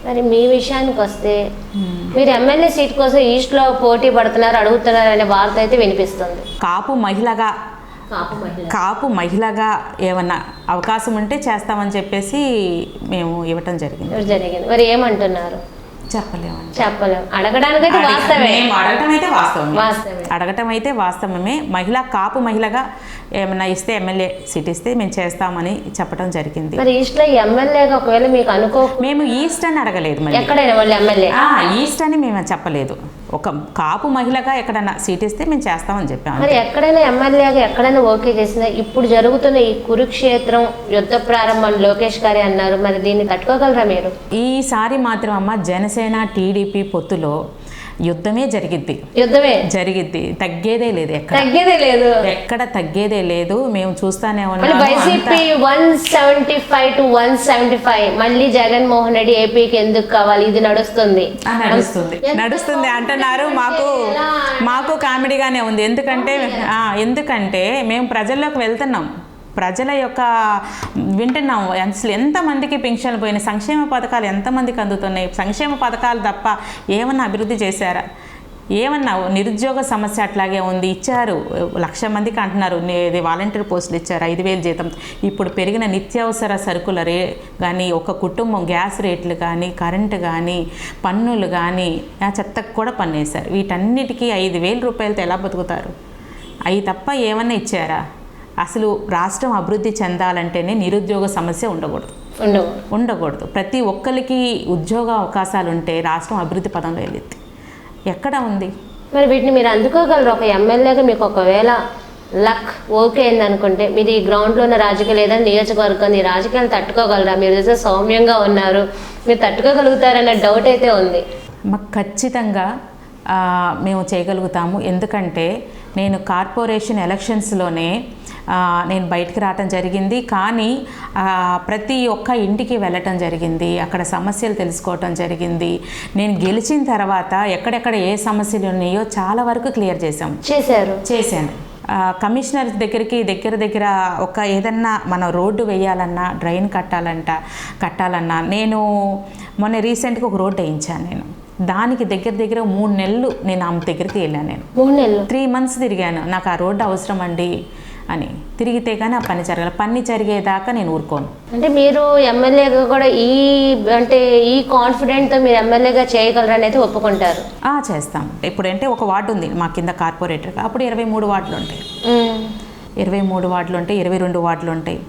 మరి మీ విషయానికి వస్తే మీరు ఎమ్మెల్యే సీట్ కోసం ఈస్ట్లో పోటీ పడుతున్నారు, అడుగుతున్నారు అనే వార్త అయితే వినిపిస్తుంది. కాపు మహిళగా ఏమన్నా అవకాశం ఉంటే చేస్తామని చెప్పేసి మేము ఇవ్వటం జరిగింది. మరి ఏమంటున్నారు? చెప్పలేము. అడగటం అయితే వాస్తవమే. కాపు మహిళగా ఏమన్నా ఇస్తే ఎమ్మెల్యే సీట్ ఇస్తే మేము చేస్తామని చెప్పడం జరిగింది. మరి ఈస్ట్ లో ఎమ్మెల్యేగా ఒకవేళ మీకు మేము ఈస్ట్ అని అడగలేదు. ఎక్కడైనా వాళ్ళు ఎమ్మెల్యే ఈస్ట్ అని మేము చెప్పలేదు. ఒక కాపు మహిళగా ఎక్కడైనా సీట్ ఇస్తే మేము చేస్తామని చెప్పాము. మరి ఎక్కడైనా ఎమ్మెల్యేగా ఎక్కడైనా ఓకే చేసినా ఇప్పుడు జరుగుతున్న ఈ కురుక్షేత్రం యుద్ధ ప్రారంభం లోకేష్ గారే అన్నారు. మరి దీన్ని తట్టుకోగలరా మీరు? ఈసారి మాత్రం అమ్మ జనసేన టీడీపీ పొత్తులో యుద్ధమే జరిగిద్ది. తగ్గేదే లేదు. ఎక్కడ తగ్గేదే లేదు. మేము చూస్తానే ఉన్నాం. వైసీపీ 175 to 175 మళ్ళీ జగన్మోహన్ రెడ్డి ఏపీకి ఎందుకు కావాలి? ఇది నడుస్తుంది అంటున్నారు. మాకు కామెడీగానే ఉంది. ఎందుకంటే మేము ప్రజల్లోకి వెళ్తున్నాం. ప్రజల యొక్క వింటున్నాం. అసలు ఎంతమందికి పెన్షన్లు పోయినాయి, సంక్షేమ పథకాలు ఎంతమందికి అందుతున్నాయి, సంక్షేమ పథకాలు తప్ప ఏమన్నా అభివృద్ధి చేశారా? ఏమన్నా నిరుద్యోగ సమస్య అట్లాగే ఉంది. ఇచ్చారు 1,00,000 మందికి అంటున్నారు. వాలంటీర్ పోస్టులు ఇచ్చారు, 5,000 జీతం. ఇప్పుడు పెరిగిన నిత్యావసర సరుకుల కానీ, ఒక కుటుంబం గ్యాస్ రేట్లు కానీ, కరెంటు కానీ, పన్నులు కానీ, చెత్తకు కూడా పన్ను వేశారు. వీటన్నిటికీ 5,000 రూపాయలతో ఎలా బతుకుతారు? అవి తప్ప ఏమన్నా ఇచ్చారా? అసలు రాష్ట్రం అభివృద్ధి చెందాలంటేనే నిరుద్యోగ సమస్య ఉండకూడదు. ప్రతి ఒక్కరికి ఉద్యోగ అవకాశాలు ఉంటే రాష్ట్రం అభివృద్ధి పదంలో వెళ్ళింది. ఎక్కడ ఉంది? మరి వీటిని మీరు అందుకోగలరు? ఒక ఎమ్మెల్యేగా మీకు ఒకవేళ లక్ ఓకే అయింది అనుకుంటే మీరు ఈ గ్రౌండ్లో ఉన్న రాజకీయాలు ఏదైనా నియోజకవర్గాన్ని రాజకీయాలు తట్టుకోగలరా? మీరు చూస్తే సౌమ్యంగా ఉన్నారు, మీరు తట్టుకోగలుగుతారన్న డౌట్ అయితే ఉంది. మాకు ఖచ్చితంగా మేము చేయగలుగుతాము. ఎందుకంటే నేను కార్పొరేషన్ ఎలక్షన్స్లోనే నేను బయటికి రావటం జరిగింది. కానీ ప్రతి ఒక్క ఇంటికి వెళ్ళటం జరిగింది. అక్కడ సమస్యలు తెలుసుకోవటం జరిగింది. నేను గెలిచిన తర్వాత ఎక్కడెక్కడ ఏ సమస్యలు ఉన్నాయో చాలా వరకు క్లియర్ చేశాను. కమిషనర్ దగ్గరికి దగ్గర ఒక ఏదన్నా మనం రోడ్డు వేయాలన్నా, డ్రైన్ కట్టాలన్నా నేను మొన్న రీసెంట్గా ఒక రోడ్డు వేయించాను. నేను దానికి దగ్గర 3 నెలలు నేను ఆమె దగ్గరికి వెళ్ళాను. నేను 3 నెలలు 3 months తిరిగాను. నాకు ఆ రోడ్డు అవసరం అండి అని తిరిగితే కానీ ఆ పని జరగాలి. పని జరిగేదాకా నేను ఊరుకోను. అంటే మీరు ఎమ్మెల్యేగా కూడా ఈ కాన్ఫిడెంట్తో మీరు ఎమ్మెల్యేగా చేయగలరని అయితే ఒప్పుకుంటారు? చేస్తాం. ఇప్పుడంటే ఒక వార్డు ఉంది మా కింద కార్పొరేటర్గా. అప్పుడు 23 వార్డులు ఉంటాయి. 23 వార్డులు ఉంటాయి, 22 వార్డులు ఉంటాయి.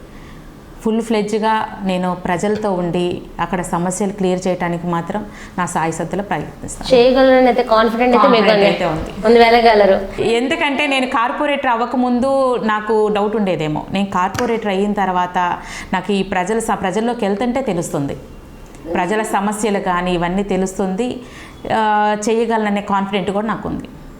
ఫుల్ ఫ్లెడ్జ్గా నేను ప్రజలతో ఉండి అక్కడ సమస్యలు క్లియర్ చేయడానికి మాత్రం నా సాయశక్తులా ప్రయత్నిస్తాను. చేయగలరని అయితే కాన్ఫిడెంట్ అయితే ఉంది. వెళ్ళగలరు. ఎందుకంటే నేను కార్పొరేటర్ అవ్వకముందు నాకు డౌట్ ఉండేదేమో. నేను కార్పొరేటర్ అయిన తర్వాత నాకు ఈ ప్రజల్లోకి వెళ్తుంటే తెలుస్తుంది. ప్రజల సమస్యలు కానీ ఇవన్నీ తెలుస్తుంది. చేయగలననే కాన్ఫిడెంట్ కూడా నాకు ఉంది.